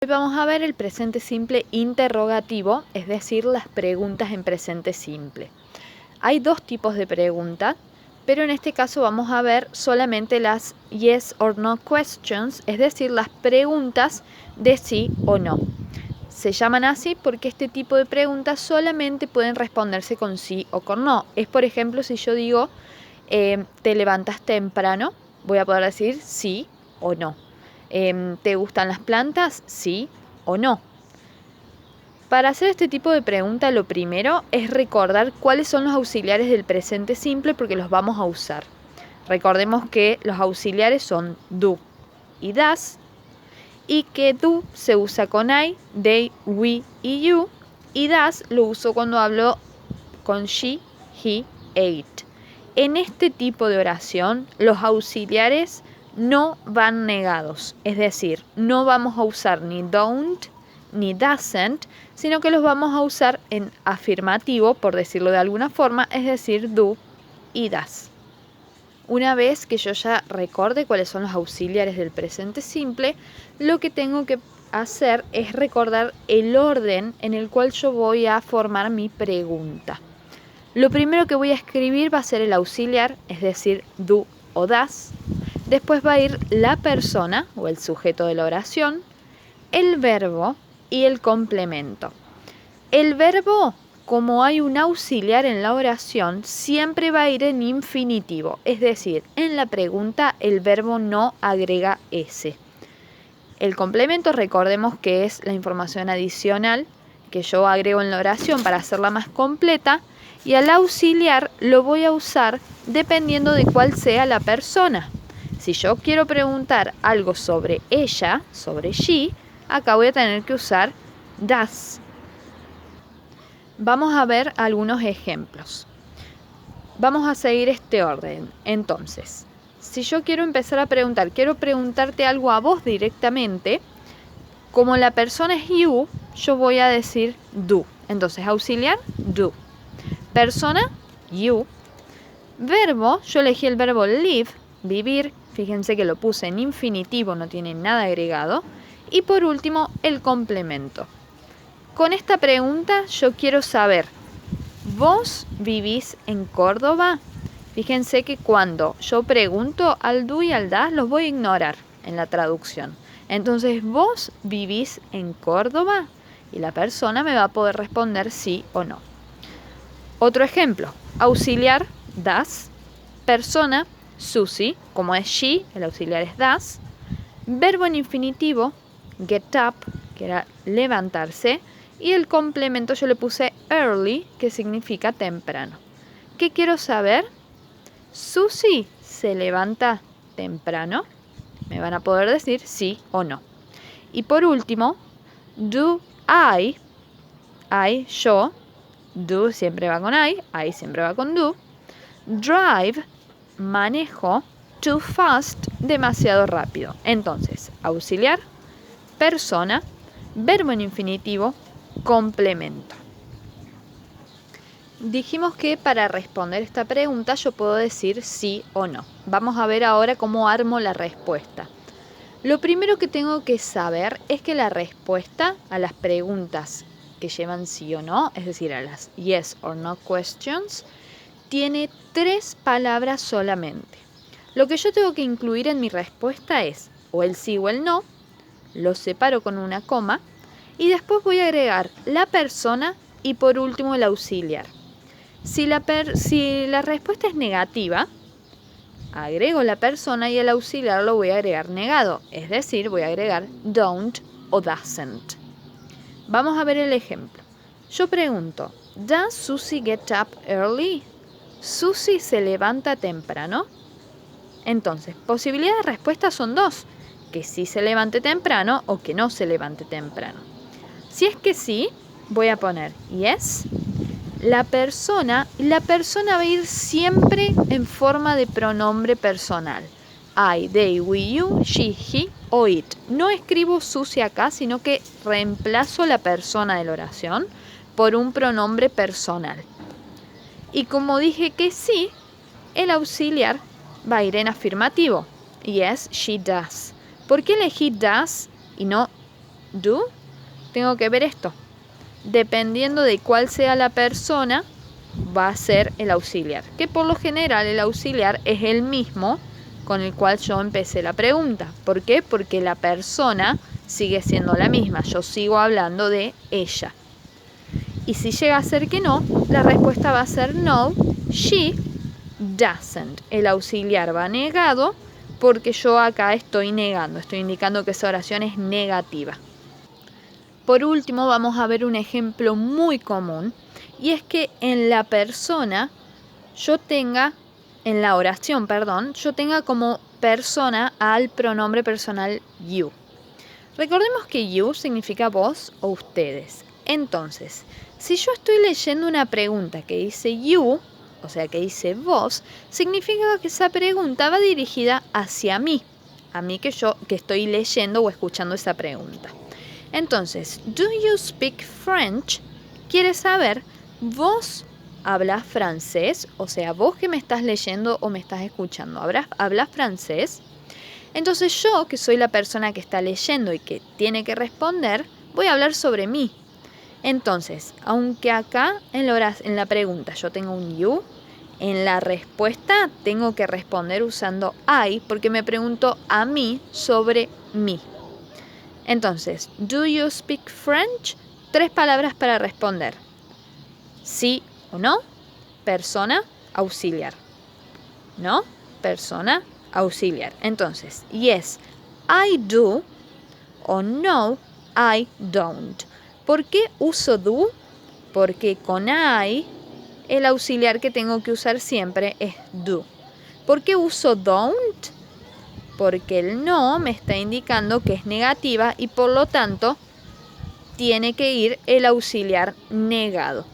Hoy vamos a ver el presente simple interrogativo, es decir, las preguntas en presente simple. Hay dos tipos de preguntas, pero en este caso vamos a ver solamente las yes or no questions, es decir, las preguntas de sí o no. Se llaman así porque este tipo de preguntas solamente pueden responderse con sí o con no. Es, por ejemplo, si yo digo, ¿te levantas temprano? Voy a poder decir sí o no. ¿Te gustan las plantas? ¿Sí o no? Para hacer este tipo de pregunta, lo primero es recordar cuáles son los auxiliares del presente simple porque los vamos a usar. Recordemos que los auxiliares son do y does y que do se usa con I, they, we y you, y does lo uso cuando hablo con she, he, it. En este tipo de oración, los auxiliares no van negados, es decir, no vamos a usar ni don't ni doesn't, sino que los vamos a usar en afirmativo, por decirlo de alguna forma, es decir, do y does. Una vez que yo ya recorde cuáles son los auxiliares del presente simple, lo que tengo que hacer es recordar el orden en el cual yo voy a formar mi pregunta. Lo primero que voy a escribir va a ser el auxiliar, es decir, do o does. Después va a ir la persona o el sujeto de la oración, el verbo y el complemento. El verbo, como hay un auxiliar en la oración, siempre va a ir en infinitivo, es decir, en la pregunta el verbo no agrega ese. El complemento, recordemos que es la información adicional que yo agrego en la oración para hacerla más completa, y al auxiliar lo voy a usar dependiendo de cuál sea la persona. Si yo quiero preguntar algo sobre ella, sobre she, acá voy a tener que usar does. Vamos a ver algunos ejemplos. Vamos a seguir este orden. Entonces, si yo quiero empezar a preguntar, quiero preguntarte algo a vos directamente, como la persona es you, yo voy a decir do. Entonces, auxiliar, do. Persona, you. Verbo, yo elegí el verbo live, vivir. Fíjense que lo puse en infinitivo, no tiene nada agregado. Y por último, el complemento. Con esta pregunta yo quiero saber, ¿vos vivís en Córdoba? Fíjense que cuando yo pregunto al do y al das, los voy a ignorar en la traducción. Entonces, ¿vos vivís en Córdoba? Y la persona me va a poder responder sí o no. Otro ejemplo, auxiliar, das. Persona, Susi, como es she, el auxiliar es das. Verbo en infinitivo, get up, que era levantarse. Y el complemento yo le puse early, que significa temprano. ¿Qué quiero saber? ¿Susi se levanta temprano? Me van a poder decir sí o no. Y por último, do I, yo, do siempre va con I siempre va con do. Drive, manejo, too fast, demasiado rápido. Entonces, auxiliar, persona, verbo en infinitivo, complemento. Dijimos que para responder esta pregunta yo puedo decir sí o no. Vamos a ver ahora cómo armo la respuesta. Lo primero que tengo que saber es que la respuesta a las preguntas que llevan sí o no, es decir, a las yes or no questions, tiene 3 palabras solamente. Lo que yo tengo que incluir en mi respuesta es o el sí o el no, lo separo con una coma, y después voy a agregar la persona y por último el auxiliar. Si la respuesta es negativa, agrego la persona y el auxiliar lo voy a agregar negado, es decir, voy a agregar don't o doesn't. Vamos a ver el ejemplo. Yo pregunto, ¿Does Susie get up early? ¿Susie se levanta temprano? Entonces, posibilidades de respuesta son 2, que sí se levante temprano o que no se levante temprano. Si es que sí, voy a poner yes. La persona va a ir siempre en forma de pronombre personal. I, they, we, you, she, he o it. No escribo Susie acá, sino que reemplazo la persona de la oración por un pronombre personal. Y como dije que sí, el auxiliar va a ir en afirmativo. Yes, she does. ¿Por qué elegí does y no do, tengo que ver esto. Dependiendo de cuál sea la persona, va a ser el auxiliar. Que por lo general el auxiliar es el mismo con el cual yo empecé la pregunta. ¿Por qué? Porque la persona sigue siendo la misma. Yo sigo hablando de ella. Y si llega a ser que no, la respuesta va a ser no, she doesn't. El auxiliar va negado porque yo acá estoy negando, estoy indicando que esa oración es negativa. Por último, vamos a ver un ejemplo muy común, y es que en la oración, yo tenga como persona al pronombre personal you. Recordemos que you significa vos o ustedes. Entonces, si yo estoy leyendo una pregunta que dice you, o sea que dice vos, significa que esa pregunta va dirigida hacia mí, a mí que estoy leyendo o escuchando esa pregunta. Entonces, do you speak French? Quiere saber, vos hablas francés, o sea, vos que me estás leyendo o me estás escuchando, ¿hablas francés? Entonces yo, que soy la persona que está leyendo y que tiene que responder, voy a hablar sobre mí. Entonces, aunque acá en la pregunta yo tengo un you, en la respuesta tengo que responder usando I porque me pregunto a mí sobre mí. Entonces, do you speak French? 3 palabras para responder. Sí o no, persona, auxiliar. No, persona, auxiliar. Entonces, yes, I do o no, I don't. ¿Por qué uso do? Porque con I, el auxiliar que tengo que usar siempre es do. ¿Por qué uso don't? Porque el no me está indicando que es negativa y por lo tanto tiene que ir el auxiliar negado.